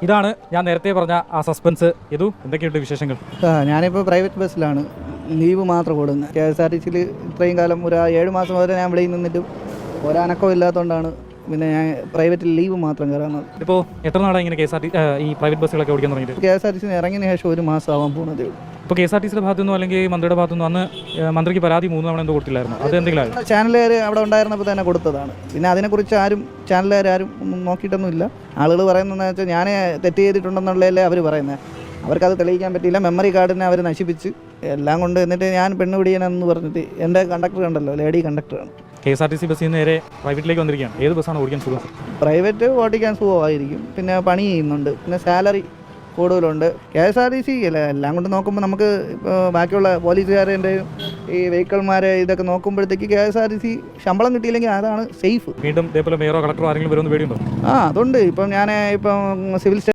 ഇതാണ് ഞാൻ നേരത്തെ പറഞ്ഞ ആ സസ്പെൻസ്. ഇതു എന്തൊക്കെയുണ്ട് വിശേഷങ്ങൾ? ഞാനിപ്പോൾ പ്രൈവറ്റ് ബസ്സിലാണ്, ലീവ് മാത്രം കൊടുക്കുന്നത്. KSRTCയിൽ ഇത്രയും കാലം ഒരു 7 മാസം വരെ ഞാൻ ഇവിടെ നിന്നിട്ടും ഒരനക്കവും ഇല്ലാത്തതുകൊണ്ടാണ് പിന്നെ ഞാൻ പ്രൈവറ്റിൽ ലീവ് മാത്രം കയറുന്നത്. ഇപ്പോൾ എത്ര നാളാണ് ഇങ്ങനെ ഈ പ്രൈവറ്റ് ബസ്സുകളൊക്കെ ഓടിക്കാൻ തുടങ്ങിയിട്ട്? KSRTC ഇറങ്ങിയതിന് ശേഷം 1 മാസം ആവാൻ പോകുന്നതേ ഉള്ളൂ. ഇപ്പോൾ KSRTCയുടെ ഭാഗത്തുനിന്നോ അല്ലെങ്കിൽ മന്ത്രിയുടെ ഭാഗത്തുനിന്നോ അന്ന് മന്ത്രിക്ക് പരാതി 3 തവണ എന്തോ കൊടുത്തില്ലായിരുന്നു? അത് എന്തെങ്കിലും ചാനലുകാർ അവിടെ ഉണ്ടായിരുന്നപ്പോൾ തന്നെ കൊടുത്തതാണ്. പിന്നെ അതിനെക്കുറിച്ച് ചാനലുകാരും നോക്കിയിട്ടൊന്നുമില്ല. ആളുകൾ പറയുന്നതെന്ന് വെച്ചാൽ ഞാൻ തെറ്റ് ചെയ്തിട്ടുണ്ടെന്നുള്ളതല്ലേ അവർ പറയുന്നത്. അവർക്കത് തെളിയിക്കാൻ പറ്റിയില്ല. മെമ്മറി കാർഡിനെ അവർ നശിപ്പിച്ച് എല്ലാം കൊണ്ട് എന്നിട്ട് ഞാൻ പെണ്ണുപിടിയനെന്ന് പറഞ്ഞിട്ട് എൻ്റെ കണ്ടക്ടർ ഉണ്ടല്ലോ, ലേഡി കണ്ടക്ടറാണ്. KSRTC ബസ്സിൽ നിന്ന് നേരെ പ്രൈവറ്റിലേക്ക് വന്നിരിക്കുകയാണ്. ഏത് ബസ്സാണ് ഓടിക്കാൻ സുഖം? പ്രൈവറ്റ് ഓടിക്കാൻ സുഖമായിരിക്കും, പിന്നെ പണി ചെയ്യുന്നുണ്ട്, പിന്നെ സാലറി കൂടുതലുണ്ട്. KSRTC എല്ലാം കൊണ്ട് നോക്കുമ്പോൾ നമുക്ക് ഇപ്പോൾ ബാക്കിയുള്ള പോലീസുകാരൻ്റെയും ഈ വെഹിക്കിൾമാരെ ഇതൊക്കെ നോക്കുമ്പോഴത്തേക്ക് KSRTC ശമ്പളം കിട്ടിയില്ലെങ്കിൽ അതാണ് സേഫ്. വീണ്ടും ഇതേപോലെ മേയറോ കളക്ടറോ ആരെങ്കിലും വരുമെന്ന് പേടിയുണ്ടോ? അതുണ്ട്. ഇപ്പം ഞാൻ സിവിൽ